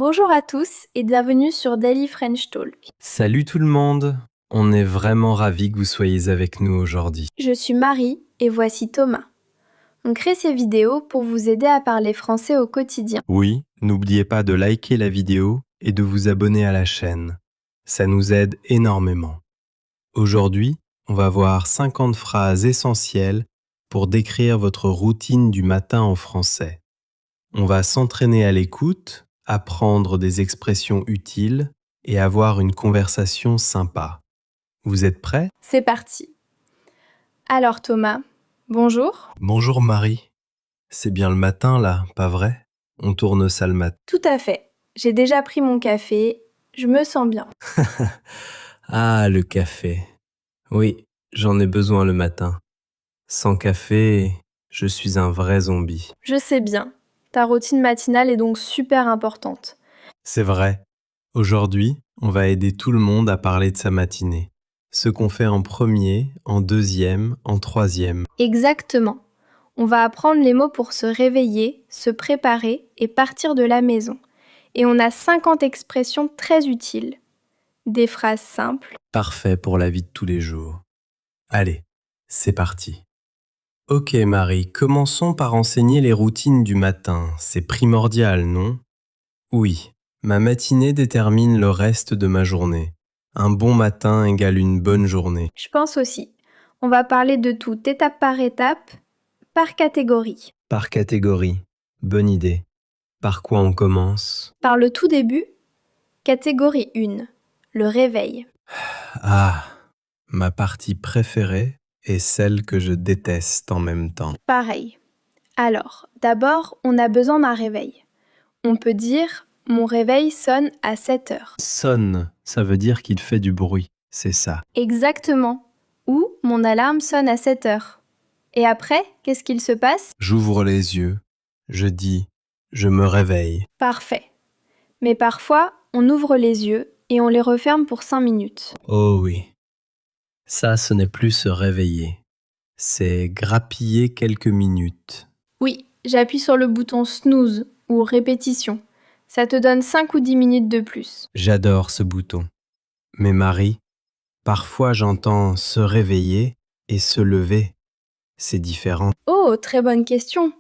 Bonjour à tous et bienvenue sur Daily French Talk. Salut tout le monde, on est vraiment ravis que vous soyez avec nous aujourd'hui. Je suis Marie et voici Thomas. On crée ces vidéos pour vous aider à parler français au quotidien. Oui, n'oubliez pas de liker la vidéo et de vous abonner à la chaîne. Ça nous aide énormément. Aujourd'hui, on va voir 50 phrases essentielles pour décrire votre routine du matin en français. On va s'entraîner à l'écoute, apprendre des expressions utiles et avoir une conversation sympa. Vous êtes prêts ? C'est parti. Alors Thomas, bonjour. Bonjour Marie. C'est bien le matin là, pas vrai ? On tourne ça le matin. Tout à fait. J'ai déjà pris mon café, je me sens bien. Ah, le café. Oui, j'en ai besoin le matin. Sans café, je suis un vrai zombie. Je sais bien, ta routine matinale est donc super importante. C'est vrai. Aujourd'hui, on va aider tout le monde à parler de sa matinée. Ce qu'on fait en premier, en deuxième, en troisième. Exactement. On va apprendre les mots pour se réveiller, se préparer et partir de la maison. Et on a 50 expressions très utiles. Des phrases simples. Parfait pour la vie de tous les jours. Allez, c'est parti. Ok Marie, commençons par enseigner les routines du matin. C'est primordial, non ? Oui, ma matinée détermine le reste de ma journée. Un bon matin égale une bonne journée. Je pense aussi. On va parler de tout étape, par catégorie. Par catégorie. Bonne idée. Par quoi on commence ? Par le tout début, catégorie 1, le réveil. Ah, ma partie préférée est celle que je déteste en même temps. Pareil. Alors, d'abord, on a besoin d'un réveil. On peut dire « Mon réveil sonne à 7 heures ». Sonne, ça veut dire qu'il fait du bruit, c'est ça. Exactement. Ou « Mon alarme sonne à 7 heures ». Et après, qu'est-ce qu'il se passe ? J'ouvre les yeux, je dis, je me réveille. Parfait. Mais parfois, on ouvre les yeux et on les referme pour 5 minutes. Oh oui. Ça, ce n'est plus se réveiller. C'est grappiller quelques minutes. Oui, j'appuie sur le bouton snooze ou répétition. Ça te donne 5 ou 10 minutes de plus. J'adore ce bouton. Mais Marie, parfois j'entends se réveiller et se lever. C'est différent. Oh, très bonne question.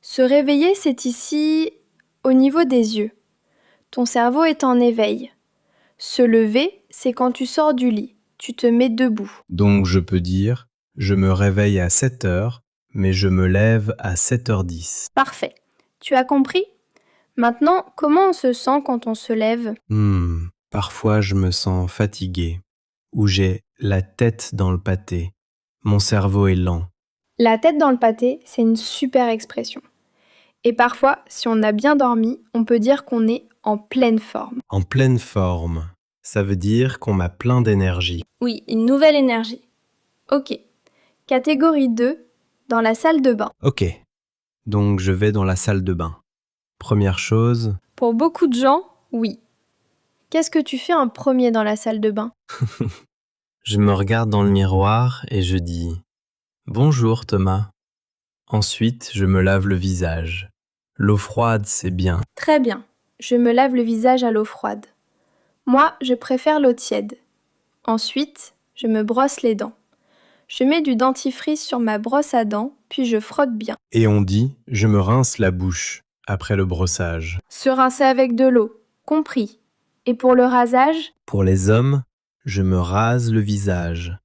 Se réveiller, c'est ici, au niveau des yeux. Ton cerveau est en éveil. Se lever, c'est quand tu sors du lit. Tu te mets debout. Donc je peux dire, je me réveille à 7 heures, mais je me lève à 7h10. Parfait. Tu as compris ? Maintenant, comment on se sent quand on se lève ? Parfois je me sens fatigué, ou j'ai la tête dans le pâté. Mon cerveau est lent. La tête dans le pâté, c'est une super expression. Et parfois, si on a bien dormi, on peut dire qu'on est en pleine forme. En pleine forme, ça veut dire qu'on a plein d'énergie. Oui, une nouvelle énergie. Ok. Catégorie 2, dans la salle de bain. Ok, donc je vais dans la salle de bain. Première chose, Pour beaucoup de gens, oui. Qu'est-ce que tu fais en premier dans la salle de bain ? je me regarde dans le miroir et je dis « Bonjour Thomas ». Ensuite, je me lave le visage. L'eau froide, c'est bien. Très bien. Je me lave le visage à l'eau froide. Moi, je préfère l'eau tiède. Ensuite, je me brosse les dents. Je mets du dentifrice sur ma brosse à dents, puis je frotte bien. Et on dit « je me rince la bouche » après le brossage. Se rincer avec de l'eau, compris. Et pour le rasage ? Pour les hommes, je me rase le visage.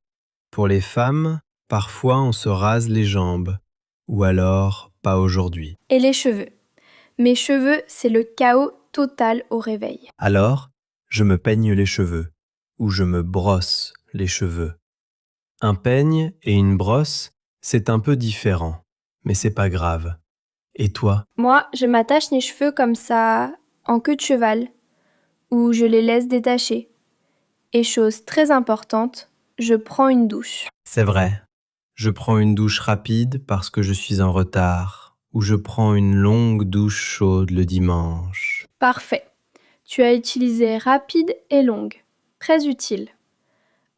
Pour les femmes, parfois on se rase les jambes. Ou alors, pas aujourd'hui. Et les cheveux. Mes cheveux, c'est le chaos total au réveil. Alors, je me peigne les cheveux. Ou je me brosse les cheveux. Un peigne et une brosse, c'est un peu différent. Mais c'est pas grave. Et toi ? Moi, je m'attache les cheveux comme ça, en queue de cheval, ou je les laisse détacher. Et chose très importante, je prends une douche. C'est vrai. Je prends une douche rapide parce que je suis en retard. Ou je prends une longue douche chaude le dimanche. Parfait. Tu as utilisé rapide et longue. Très utile.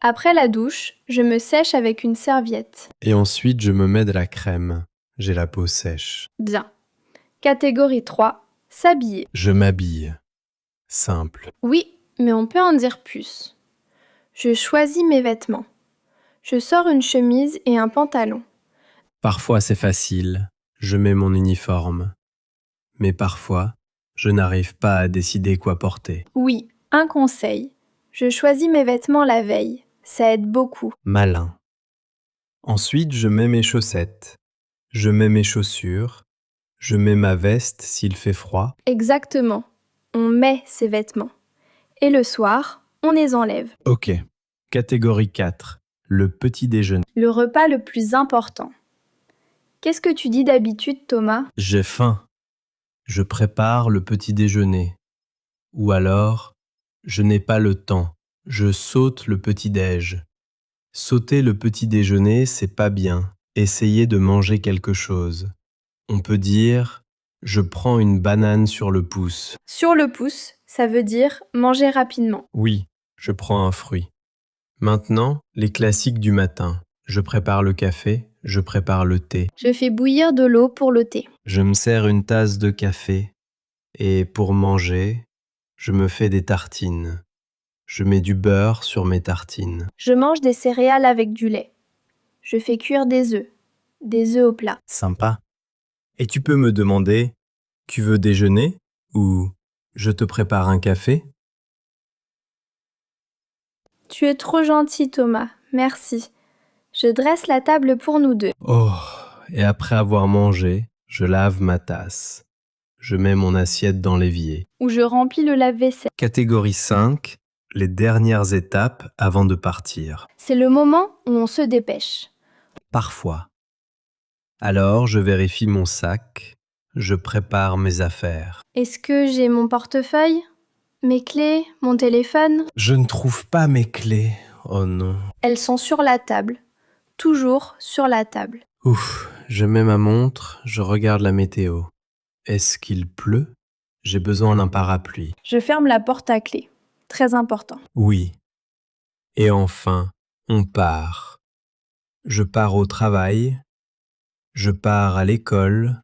Après la douche, je me sèche avec une serviette. Et ensuite, je me mets de la crème. J'ai la peau sèche. Bien. Catégorie 3, s'habiller. Je m'habille. simple. Oui, mais on peut en dire plus. Je choisis mes vêtements. Je sors une chemise et un pantalon. Parfois c'est facile, je mets mon uniforme. Mais parfois, je n'arrive pas à décider quoi porter. Oui, un conseil. Je choisis mes vêtements la veille. Ça aide beaucoup. Malin. Ensuite, je mets mes chaussettes. Je mets mes chaussures. Je mets ma veste s'il fait froid. Exactement. On met ses vêtements. Et le soir, on les enlève. Ok. Catégorie 4. Le petit déjeuner. Le repas le plus important. Qu'est-ce que tu dis d'habitude, Thomas? J'ai faim. Je prépare le petit déjeuner. Ou alors, je n'ai pas le temps. Je saute le petit-déj. Sauter le petit déjeuner, c'est pas bien. Essayez de manger quelque chose. On peut dire « je prends une banane sur le pouce Sur le pouce, ça veut dire manger rapidement. ». Oui, je prends un fruit. Maintenant, les classiques du matin. Je prépare le café, je prépare le thé. Je fais bouillir de l'eau pour le thé. Je me sers une tasse de café. Et pour manger, je me fais des tartines. Je mets du beurre sur mes tartines. Je mange des céréales avec du lait. Je fais cuire des œufs au plat. Sympa. Et tu peux me demander « tu veux déjeuner ?» ou « je te prépare un café ?» Tu es trop gentil, Thomas. Merci. Je dresse la table pour nous deux. Oh, et après avoir mangé, je lave ma tasse. Je mets mon assiette dans l'évier. Ou je remplis le lave-vaisselle. Catégorie 5, les dernières étapes avant de partir. C'est le moment où on se dépêche. Parfois. Alors, je vérifie mon sac, je prépare mes affaires. Est-ce que j'ai mon portefeuille? Mes clés? Mon téléphone? Je ne trouve pas mes clés. Oh non. Elles sont sur la table. Toujours sur la table. Ouf, je mets ma montre, je regarde la météo. Est-ce qu'il pleut? J'ai besoin d'un parapluie. Je ferme la porte à clé. Très important. Oui. Et enfin, on part. Je pars au travail, je pars à l'école,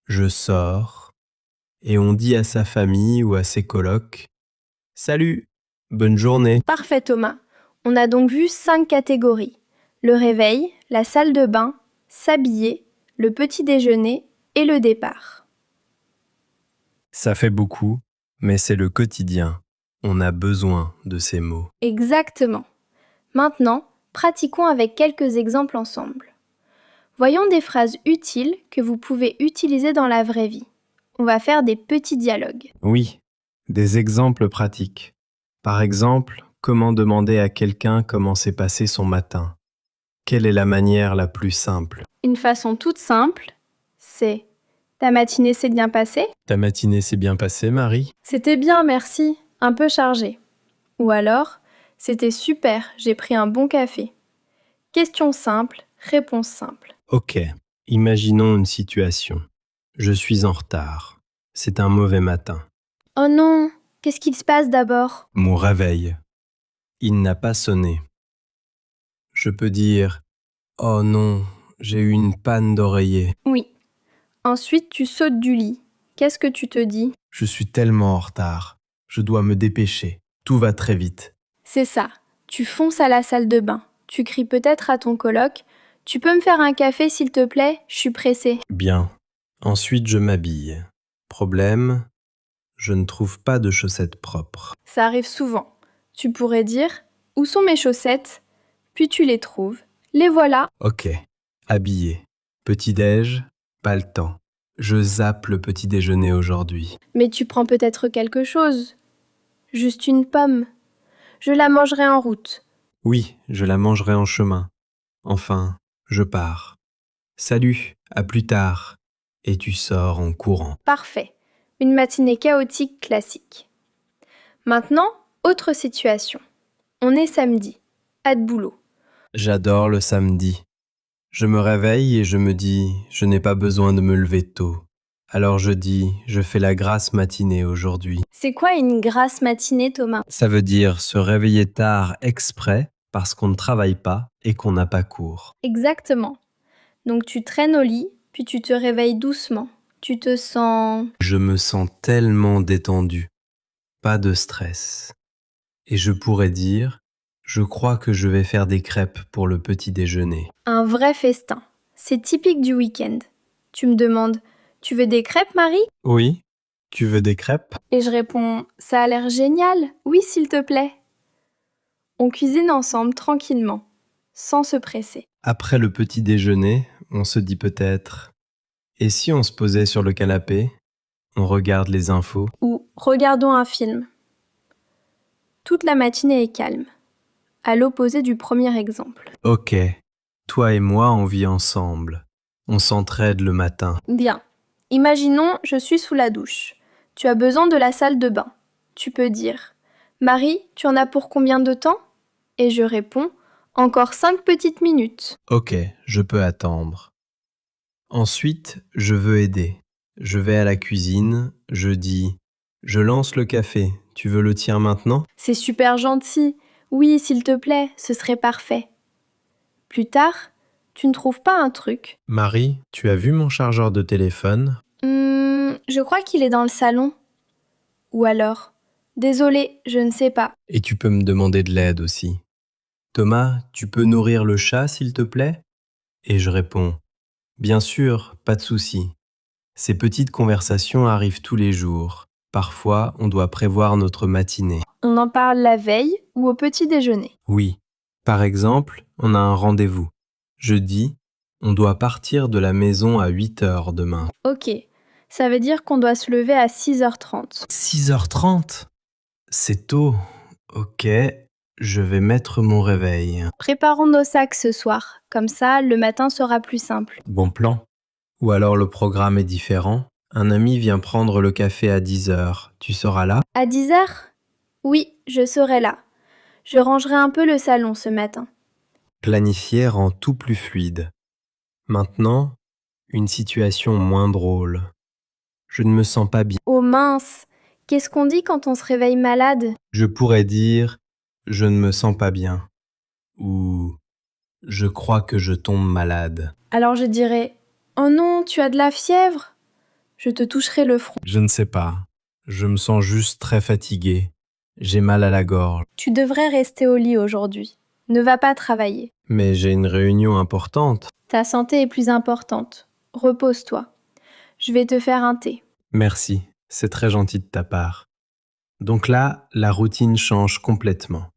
je sors, et on dit à sa famille ou à ses colocs « Salut, bonne journée !» Parfait, Thomas. On a donc vu 5 catégories. Le réveil, la salle de bain, s'habiller, le petit déjeuner et le départ. Ça fait beaucoup, mais c'est le quotidien. On a besoin de ces mots. Exactement. Maintenant, pratiquons avec quelques exemples ensemble. Voyons des phrases utiles que vous pouvez utiliser dans la vraie vie. On va faire des petits dialogues. Oui, des exemples pratiques. Par exemple, comment demander à quelqu'un comment s'est passé son matin? Quelle est la manière la plus simple? Une façon toute simple, c'est « Ta matinée s'est bien passée ?» Ta matinée s'est bien passée, Marie? C'était bien, merci, un peu chargé. Ou alors « C'était super, j'ai pris un bon café ». Question simple, réponse simple. Ok, imaginons une situation. Je suis en retard. C'est un mauvais matin. Oh non, qu'est-ce qu'il se passe d'abord? Mon réveil. Il n'a pas sonné. Je peux dire « Oh non, j'ai eu une panne d'oreiller. Oui. Ensuite, tu sautes du lit. Qu'est-ce que tu te dis? Je suis tellement en retard. Je dois me dépêcher. Tout va très vite. » C'est ça. Tu fonces à la salle de bain. Tu cries peut-être à ton coloc. Tu peux me faire un café s'il te plaît? Je suis pressée. Bien. Ensuite, je m'habille. Problème, je ne trouve pas de chaussettes propres. Ça arrive souvent. Tu pourrais dire où sont mes chaussettes? Puis tu les trouves. Les voilà. Ok. Habillé. Petit-déj, pas le temps. Je zappe le petit déjeuner aujourd'hui. Mais tu prends peut-être quelque chose. Juste une pomme. Je la mangerai en route. Oui, je la mangerai en chemin. Enfin, je pars. Salut, à plus tard. Et tu sors en courant. Parfait. Une matinée chaotique classique. Maintenant, autre situation. On est samedi. Pas de boulot. J'adore le samedi. Je me réveille et je me dis, je n'ai pas besoin de me lever tôt. Alors je dis, je fais la grasse matinée aujourd'hui. C'est quoi une grasse matinée, Thomas? Ça veut dire se réveiller tard exprès parce qu'on ne travaille pas et qu'on n'a pas cours. Exactement. Donc tu traînes au lit, puis tu te réveilles doucement. Tu te sens... Je me sens tellement détendu. Pas de stress. Et je pourrais dire, je crois que je vais faire des crêpes pour le petit déjeuner. Un vrai festin. C'est typique du week-end. Tu me demandes, tu veux des crêpes, Marie? Oui, tu veux des crêpes? Et je réponds, ça a l'air génial. Oui, s'il te plaît. On cuisine ensemble tranquillement, sans se presser. Après le petit déjeuner, on se dit peut-être, et si on se posait sur le canapé, on regarde les infos? Ou regardons un film. Toute la matinée est calme, à l'opposé du premier exemple. Ok, toi et moi on vit ensemble. On s'entraide le matin. Bien. Imaginons, je suis sous la douche. Tu as besoin de la salle de bain. Tu peux dire, Marie, tu en as pour combien de temps? Et je réponds, encore 5 petites minutes. Ok, je peux attendre. Ensuite, je veux aider. Je vais à la cuisine, je dis, je lance le café, tu veux le tien maintenant? C'est super gentil. Oui, s'il te plaît, ce serait parfait. Plus tard, tu ne trouves pas un truc? Marie, tu as vu mon chargeur de téléphone? Je crois qu'il est dans le salon. Ou alors, désolé, je ne sais pas. Et tu peux me demander de l'aide aussi. Thomas, tu peux nourrir le chat s'il te plaît? Et je réponds, bien sûr, pas de souci. Ces petites conversations arrivent tous les jours. Parfois, on doit prévoir notre matinée. On en parle la veille ou au petit déjeuner. Oui. Par exemple, on a un rendez-vous. Je dis, on doit partir de la maison à 8 heures demain. Ok, ça veut dire qu'on doit se lever à 6h30. 6h30? C'est tôt. Ok, je vais mettre mon réveil. Préparons nos sacs ce soir, comme ça le matin sera plus simple. Bon plan. Ou alors le programme est différent. Un ami vient prendre le café à 10 heures. Tu seras là? À 10h? Oui, je serai là. Je rangerai un peu le salon ce matin. Planifier rend tout plus fluide. Maintenant, une situation moins drôle. Je ne me sens pas bien. Oh mince, qu'est-ce qu'on dit quand on se réveille malade? Je pourrais dire je ne me sens pas bien ou je crois que je tombe malade. Alors je dirai, oh non, tu as de la fièvre? Je te toucherai le front. Je ne sais pas. Je me sens juste très fatigué. J'ai mal à la gorge. Tu devrais rester au lit aujourd'hui. Ne va pas travailler. Mais j'ai une réunion importante. Ta santé est plus importante. Repose-toi. Je vais te faire un thé. Merci, c'est très gentil de ta part. Donc là, la routine change complètement.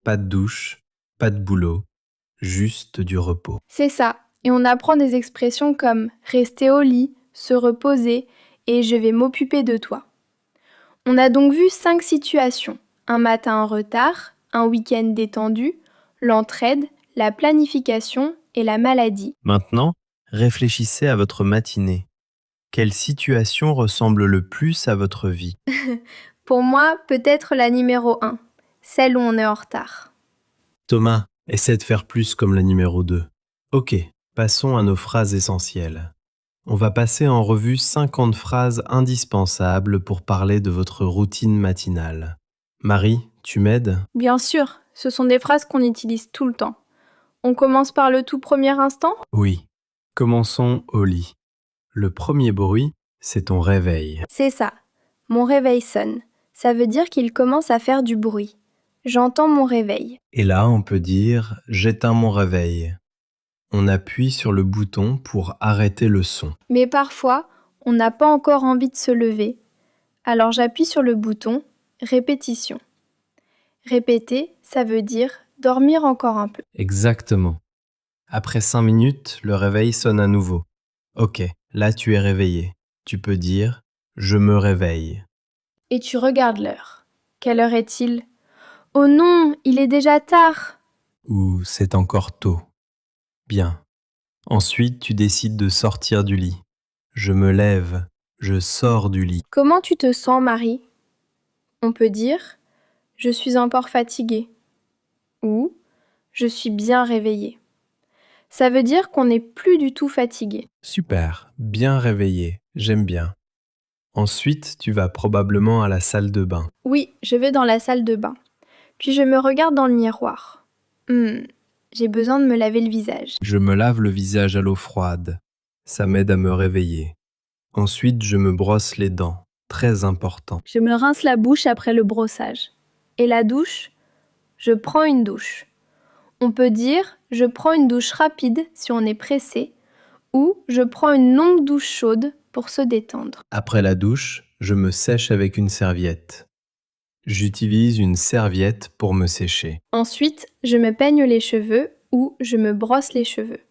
Pas de douche, pas de boulot, juste du repos. C'est ça. Et on apprend des expressions comme rester au lit, se reposer et je vais m'occuper de toi. On a donc vu 5 situations. Un matin en retard, un week-end détendu, l'entraide, la planification et la maladie. Maintenant, réfléchissez à votre matinée. Quelle situation ressemble le plus à votre vie? Pour moi, peut-être la numéro 1, celle où on est en retard. Thomas, essaie de faire plus comme la numéro 2. Ok, passons à nos phrases essentielles. On va passer en revue 50 phrases indispensables pour parler de votre routine matinale. Marie, tu m'aides? Bien sûr, ce sont des phrases qu'on utilise tout le temps. On commence par le tout premier instant? Oui. Commençons au lit. Le premier bruit, c'est ton réveil. C'est ça. Mon réveil sonne. Ça veut dire qu'il commence à faire du bruit. J'entends mon réveil. Et là, on peut dire « j'éteins mon réveil ». On appuie sur le bouton pour arrêter le son. Mais parfois, on n'a pas encore envie de se lever. Alors j'appuie sur le bouton « Répétition ». Répéter, ça veut dire dormir encore un peu. Exactement. Après 5 minutes, le réveil sonne à nouveau. Ok, là tu es réveillé. Tu peux dire « je me réveille ». Et tu regardes l'heure. Quelle heure est-il? Oh non, il est déjà tard. Ou c'est encore tôt. Bien. Ensuite, tu décides de sortir du lit. Je me lève, je sors du lit. Comment tu te sens, Marie? On peut dire « Je suis encore fatiguée » ou « Je suis bien réveillée ». Ça veut dire qu'on n'est plus du tout fatigué. Super, bien réveillé, j'aime bien. Ensuite, tu vas probablement à la salle de bain. Oui, je vais dans la salle de bain. Puis je me regarde dans le miroir. J'ai besoin de me laver le visage. Je me lave le visage à l'eau froide. Ça m'aide à me réveiller. Ensuite, je me brosse les dents. très important. Je me rince la bouche après le brossage. Et la douche? Je prends une douche. On peut dire je prends une douche rapide si on est pressé ou je prends une longue douche chaude pour se détendre. Après la douche, je me sèche avec une serviette. J'utilise une serviette pour me sécher. Ensuite, je me peigne les cheveux ou je me brosse les cheveux.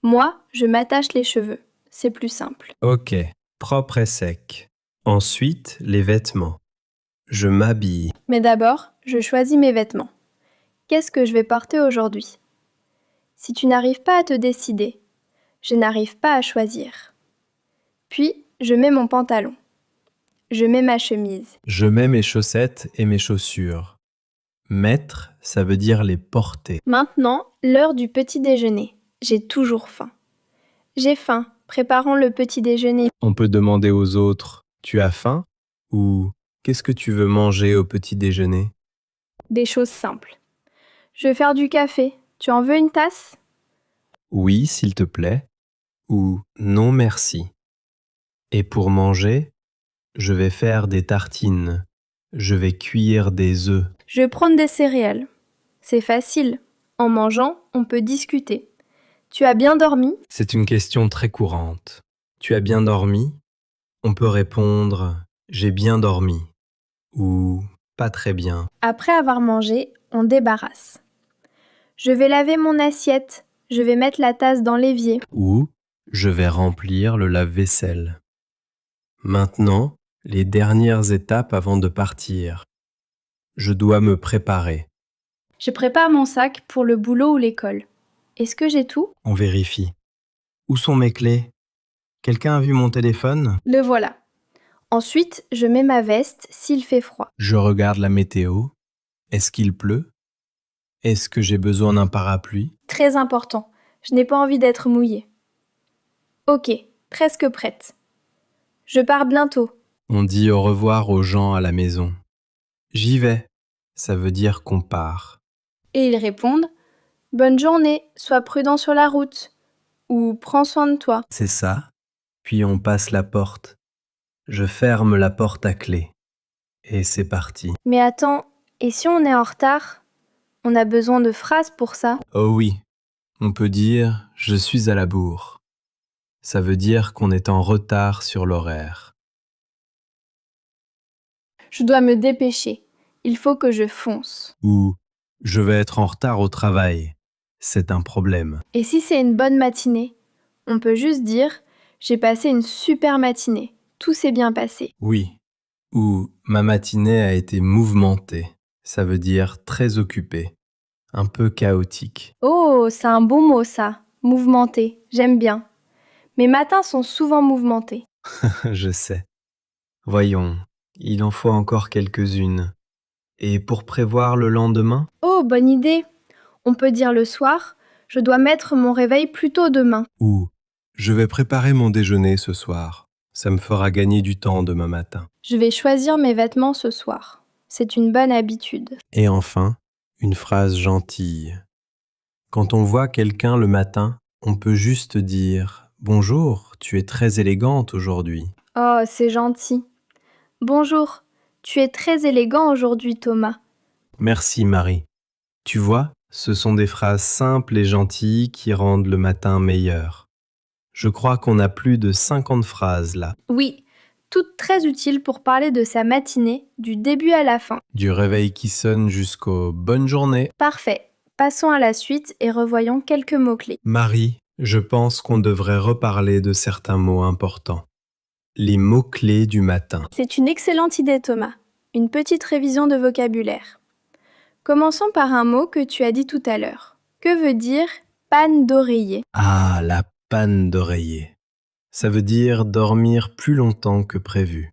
Moi, je m'attache les cheveux. C'est plus simple. Ok, propre et sec. Ensuite, les vêtements. Je m'habille. Mais d'abord, je choisis mes vêtements. Qu'est-ce que je vais porter aujourd'hui? Si tu n'arrives pas à te décider, je n'arrive pas à choisir. Puis, je mets mon pantalon. Je mets ma chemise. Je mets mes chaussettes et mes chaussures. Mettre, ça veut dire les porter. Maintenant, l'heure du petit déjeuner. J'ai toujours faim. J'ai faim. Préparons le petit déjeuner. On peut demander aux autres, tu as faim? Ou qu'est-ce que tu veux manger au petit déjeuner? Des choses simples. Je vais faire du café. Tu en veux une tasse? Oui, s'il te plaît. Ou non, merci. Et pour manger, je vais faire des tartines. Je vais cuire des œufs. Je vais prendre des céréales. C'est facile. En mangeant, on peut discuter. Tu as bien dormi? C'est une question très courante. Tu as bien dormi? On peut répondre j'ai bien dormi ou pas très bien. Après avoir mangé, on débarrasse. Je vais laver mon assiette. Je vais mettre la tasse dans l'évier. Ou je vais remplir le lave-vaisselle. Maintenant, les dernières étapes avant de partir. Je dois me préparer. Je prépare mon sac pour le boulot ou l'école. Est-ce que j'ai tout? On vérifie. Où sont mes clés? Quelqu'un a vu mon téléphone? Le voilà. Ensuite, je mets ma veste s'il fait froid. Je regarde la météo. Est-ce qu'il pleut? Est-ce que j'ai besoin d'un parapluie? Très important. Je n'ai pas envie d'être mouillée. Ok, presque prête. Je pars bientôt. On dit au revoir aux gens à la maison. J'y vais. Ça veut dire qu'on part. Et ils répondent bonne journée, sois prudent sur la route. Ou prends soin de toi. C'est ça. Puis on passe la porte. Je ferme la porte à clé. Et c'est parti. Mais attends, et si on est en retard? On a besoin de phrases pour ça. Oh oui. On peut dire je suis à la bourre. Ça veut dire qu'on est en retard sur l'horaire. Je dois me dépêcher. Il faut que je fonce. Ou je vais être en retard au travail. C'est un problème. Et si c'est une bonne matinée? On peut juste dire j'ai passé une super matinée. Tout s'est bien passé. Oui. Ou ma matinée a été mouvementée. Ça veut dire très occupée. Un peu chaotique. Oh, c'est un bon mot ça. Mouvementé. J'aime bien. Mes matins sont souvent mouvementés. Je sais. Voyons, il en faut encore quelques-unes. Et pour prévoir le lendemain? Oh, bonne idée. On peut dire le soir je dois mettre mon réveil plus tôt demain. Ou je vais préparer mon déjeuner ce soir. Ça me fera gagner du temps demain matin. Je vais choisir mes vêtements ce soir. C'est une bonne habitude. Et enfin, une phrase gentille. Quand on voit quelqu'un le matin, on peut juste dire « Bonjour, tu es très élégante aujourd'hui. Oh, c'est gentil. Bonjour. Tu es très élégant aujourd'hui, Thomas. » Merci Marie. Tu vois, ce sont des phrases simples et gentilles qui rendent le matin meilleur. Je crois qu'on a plus de 50 phrases là. Oui, toutes très utiles pour parler de sa matinée, du début à la fin. Du réveil qui sonne jusqu'au « bonne journée ». Parfait. Passons à la suite et revoyons quelques mots-clés. Marie, je pense qu'on devrait reparler de certains mots importants. Les mots-clés du matin. C'est une excellente idée, Thomas. Une petite révision de vocabulaire. Commençons par un mot que tu as dit tout à l'heure. Que veut dire panne d'oreiller? Ah, la panne d'oreiller. Ça veut dire dormir plus longtemps que prévu.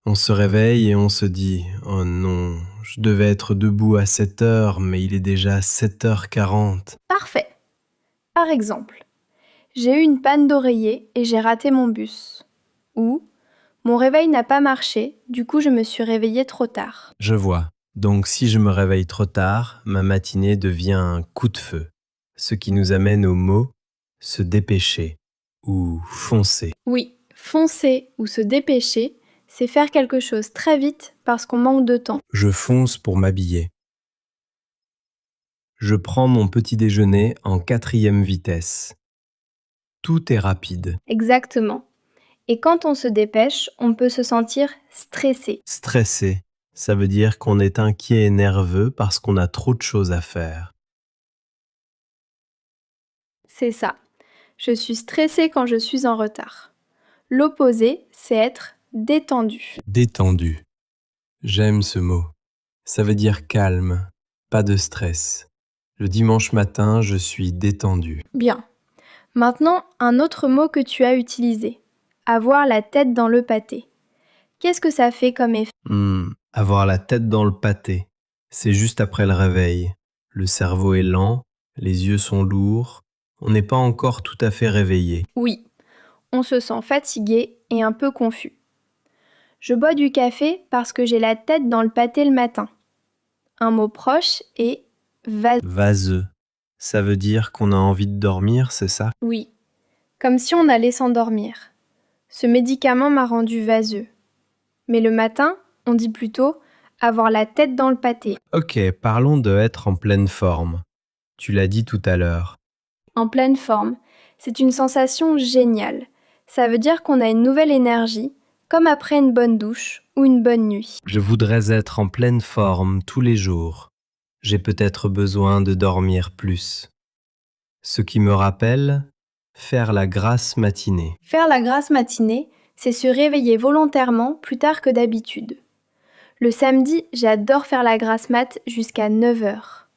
On se réveille et on se dit « Oh non, je devais être debout à 7 heures, mais il est déjà 7h40. » Parfait. Par exemple, j'ai eu une panne d'oreiller et j'ai raté mon bus. Ou mon réveil n'a pas marché, du coup je me suis réveillée trop tard. Je vois. Donc si je me réveille trop tard, ma matinée devient un coup de feu. Ce qui nous amène au mot « se dépêcher » ou « foncer ». Oui, foncer ou se dépêcher, c'est faire quelque chose très vite parce qu'on manque de temps. Je fonce pour m'habiller. Je prends mon petit déjeuner en 4e vitesse. Tout est rapide. Exactement. Et quand on se dépêche, on peut se sentir stressé. Stressé, ça veut dire qu'on est inquiet et nerveux parce qu'on a trop de choses à faire. C'est ça. Je suis stressé quand je suis en retard. L'opposé, c'est être détendu. Détendu. J'aime ce mot. Ça veut dire calme, pas de stress. Le dimanche matin, je suis détendu. Bien. Maintenant, un autre mot que tu as utilisé. Avoir la tête dans le pâté. Qu'est-ce que ça fait comme effet? Avoir la tête dans le pâté, c'est juste après le réveil. Le cerveau est lent, les yeux sont lourds, on n'est pas encore tout à fait réveillé. Oui, on se sent fatigué et un peu confus. Je bois du café parce que j'ai la tête dans le pâté le matin. Un mot proche est Vaseux, ça veut dire qu'on a envie de dormir, c'est ça? oui, comme si on allait s'endormir. Ce médicament m'a rendu vaseux. Mais le matin, on dit plutôt avoir la tête dans le pâté. Ok, parlons de être en pleine forme. Tu l'as dit tout à l'heure. En pleine forme, c'est une sensation géniale. Ça veut dire qu'on a une nouvelle énergie, comme après une bonne douche ou une bonne nuit. Je voudrais être en pleine forme tous les jours. J'ai peut-être besoin de dormir plus. Ce qui me rappelle, faire la grasse matinée. Faire la grasse matinée, c'est se réveiller volontairement plus tard que d'habitude. Le samedi, j'adore faire la grasse mat jusqu'à 9 heures.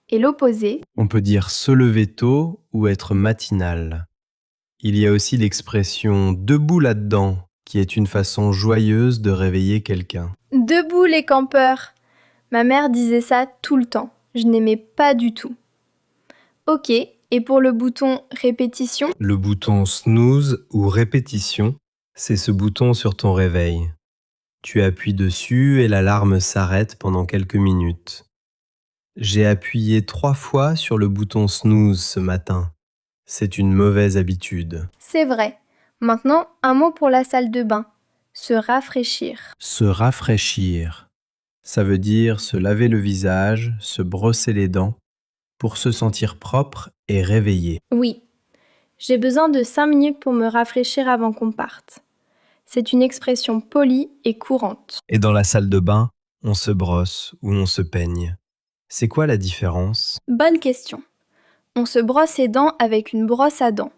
Et l'opposé, On peut dire se lever tôt ou être matinal. Il y a aussi l'expression debout là-dedans, qui est une façon joyeuse de réveiller quelqu'un. debout les campeurs. Ma mère disait ça tout le temps. Je n'aimais pas du tout. Ok, et pour le bouton répétition, Le bouton snooze ou répétition, c'est ce bouton sur ton réveil. Tu appuies dessus et l'alarme s'arrête pendant quelques minutes. J'ai appuyé 3 fois sur le bouton snooze ce matin. C'est une mauvaise habitude. c'est vrai. Maintenant, un mot pour la salle de bain. Se rafraîchir. Se rafraîchir. Ça veut dire se laver le visage, se brosser les dents, pour se sentir propre et réveillé. Oui, j'ai besoin de 5 minutes pour me rafraîchir avant qu'on parte. C'est une expression polie et courante. Et dans la salle de bain, on se brosse ou on se peigne. C'est quoi la différence? Bonne question. On se brosse les dents avec une brosse à dents.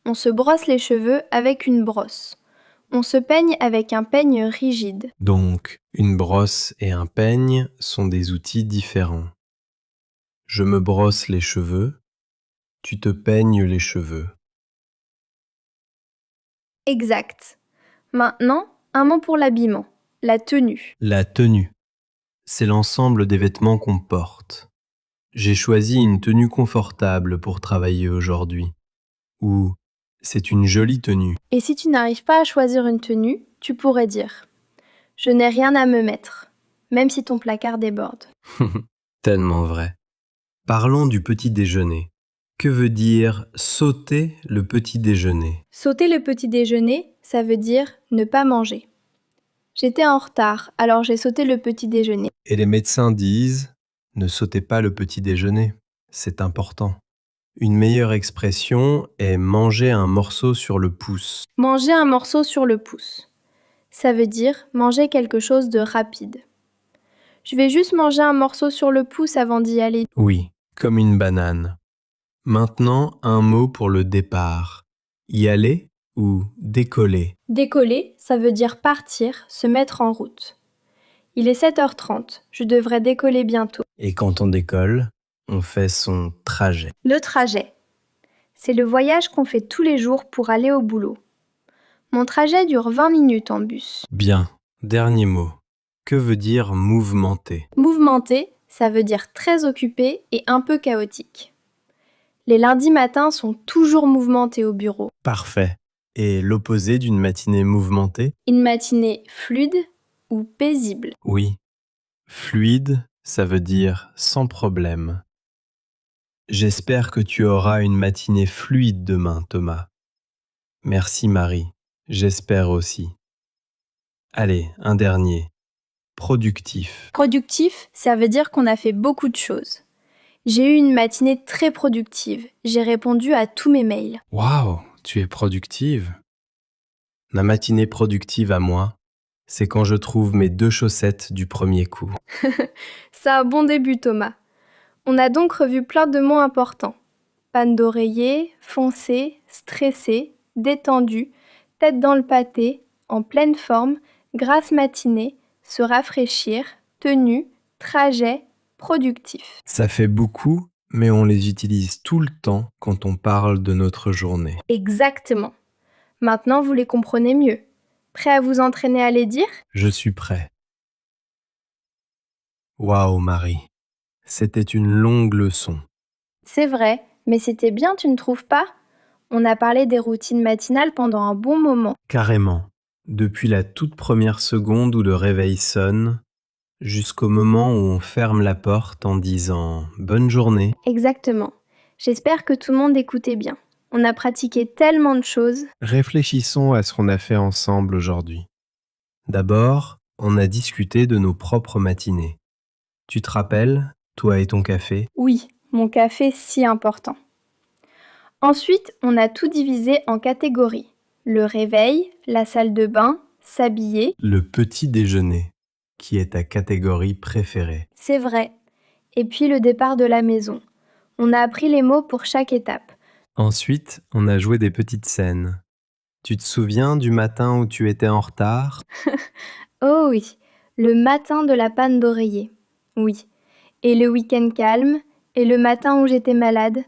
On se brosse les cheveux avec une brosse. On se peigne avec un peigne rigide. Donc, une brosse et un peigne sont des outils différents. Je me brosse les cheveux, tu te peignes les cheveux. Exact. Maintenant, un mot pour l'habillement. La tenue. La tenue, c'est l'ensemble des vêtements qu'on porte. J'ai choisi une tenue confortable pour travailler aujourd'hui. Ou c'est une jolie tenue. Et si tu n'arrives pas à choisir une tenue, tu pourrais dire « Je n'ai rien à me mettre », même si ton placard déborde. Tellement vrai. Parlons du petit déjeuner. Que veut dire sauter le petit déjeuner? Sauter le petit déjeuner, ça veut dire ne pas manger. J'étais en retard, alors j'ai sauté le petit déjeuner. Et les médecins disent ne sautez pas le petit déjeuner. C'est important. Une meilleure expression est manger un morceau sur le pouce. Manger un morceau sur le pouce. Ça veut dire manger quelque chose de rapide. Je vais juste manger un morceau sur le pouce avant d'y aller. Oui, comme une banane. Maintenant, un mot pour le départ. Y aller ou décoller? Décoller, ça veut dire partir, se mettre en route. Il est 7h30, je devrais décoller bientôt. Et quand on décolle, on fait son trajet. Le trajet. C'est le voyage qu'on fait tous les jours pour aller au boulot. Mon trajet dure 20 minutes en bus. Bien, dernier mot. Que veut dire mouvementé? Mouvementé, ça veut dire très occupé et un peu chaotique. Les lundis matins sont toujours mouvementés au bureau. Parfait. Et l'opposé d'une matinée mouvementée? Une matinée fluide ou paisible. Oui. Fluide, ça veut dire sans problème. J'espère que tu auras une matinée fluide demain, Thomas. Merci Marie, j'espère aussi. Allez, un dernier. Productif. Productif, ça veut dire qu'on a fait beaucoup de choses. J'ai eu une matinée très productive. J'ai répondu à tous mes mails. Waouh, tu es productive. Ma matinée productive à moi, c'est quand je trouve mes 2 chaussettes du premier coup. C'est un bon début, Thomas. On a donc revu plein de mots importants. Panne d'oreiller, foncé, stressé, détendu, tête dans le pâté, en pleine forme, grasse matinée, se rafraîchir, tenue, trajet, productif. Ça fait beaucoup, mais on les utilise tout le temps quand on parle de notre journée. Exactement. Maintenant, vous les comprenez mieux. Prêt à vous entraîner à les dire ? Je suis prêt. Waouh, Marie. C'était une longue leçon. C'est vrai, mais c'était bien, tu ne trouves pas ? On a parlé des routines matinales pendant un bon moment. Carrément. Depuis la toute première seconde où le réveil sonne, jusqu'au moment où on ferme la porte en disant « Bonne journée ». Exactement. J'espère que tout le monde écoutait bien. On a pratiqué tellement de choses. Réfléchissons à ce qu'on a fait ensemble aujourd'hui. D'abord, on a discuté de nos propres matinées. Tu te rappelles, toi et ton café? Oui, mon café si important. Ensuite, on a tout divisé en catégories. Le réveil, la salle de bain, s'habiller. Le petit déjeuner, qui est ta catégorie préférée. C'est vrai. Et puis le départ de la maison. On a appris les mots pour chaque étape. Ensuite, on a joué des petites scènes. Tu te souviens du matin où tu étais en retard? Oh oui, le matin de la panne d'oreiller. Oui. Et le week-end calme, et le matin où j'étais malade.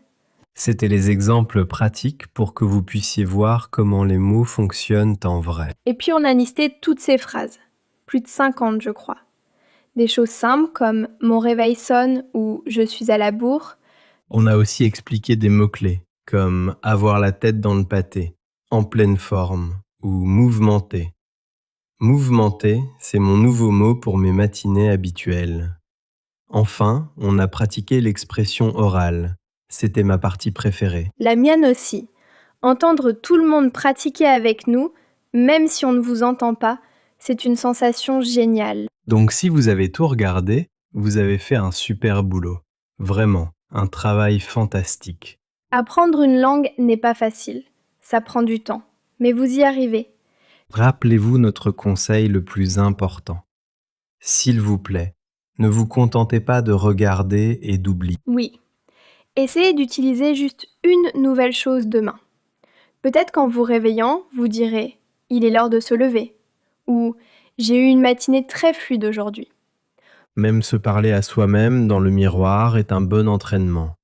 C'était les exemples pratiques pour que vous puissiez voir comment les mots fonctionnent en vrai. Et puis on a listé toutes ces phrases. Plus de 50, je crois. Des choses simples comme mon réveil sonne ou je suis à la bourre. On a aussi expliqué des mots-clés, comme avoir la tête dans le pâté, en pleine forme ou mouvementé. Mouvementé, c'est mon nouveau mot pour mes matinées habituelles. Enfin, on a pratiqué l'expression orale. C'était ma partie préférée. La mienne aussi. Entendre tout le monde pratiquer avec nous, même si on ne vous entend pas, c'est une sensation géniale. Donc si vous avez tout regardé, vous avez fait un super boulot. Vraiment, un travail fantastique. Apprendre une langue n'est pas facile. Ça prend du temps. Mais vous y arrivez. Rappelez-vous notre conseil le plus important. S'il vous plaît, ne vous contentez pas de regarder et d'oublier. Oui. Essayez d'utiliser juste une nouvelle chose demain. Peut-être qu'en vous réveillant, vous direz « Il est l'heure de se lever » ou « J'ai eu une matinée très fluide aujourd'hui ». Même se parler à soi-même dans le miroir est un bon entraînement.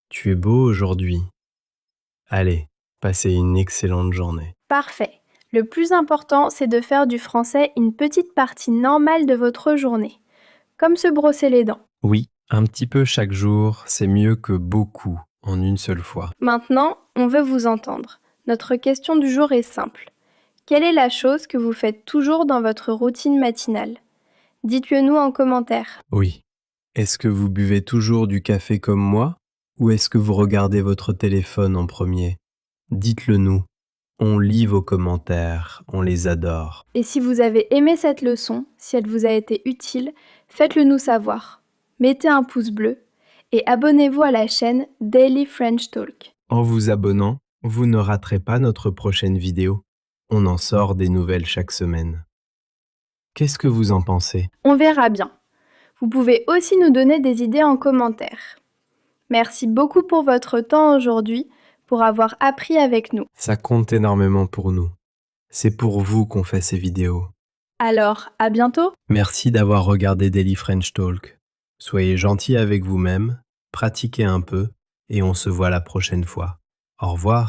Tu es beau aujourd'hui. Allez, passez une excellente journée. Parfait. Le plus important, c'est de faire du français une petite partie normale de votre journée, comme se brosser les dents. Oui, un petit peu chaque jour, c'est mieux que beaucoup en une seule fois. Maintenant, on veut vous entendre. Notre question du jour est simple. Quelle est la chose que vous faites toujours dans votre routine matinale ? Dites-le nous en commentaire. Oui. Est-ce que vous buvez toujours du café comme moi ou est-ce que vous regardez votre téléphone en premier? Dites-le nous. On lit vos commentaires, on les adore. Et si vous avez aimé cette leçon, si elle vous a été utile, faites-le nous savoir. Mettez un pouce bleu et abonnez-vous à la chaîne Daily French Talk. En vous abonnant, vous ne raterez pas notre prochaine vidéo. On en sort des nouvelles chaque semaine. Qu'est-ce que vous en pensez? On verra bien. Vous pouvez aussi nous donner des idées en commentaire. Merci beaucoup pour votre temps aujourd'hui, pour avoir appris avec nous. Ça compte énormément pour nous. C'est pour vous qu'on fait ces vidéos. Alors, à bientôt! Merci d'avoir regardé Daily French Talk. Soyez gentils avec vous-même, pratiquez un peu et on se voit la prochaine fois. Au revoir.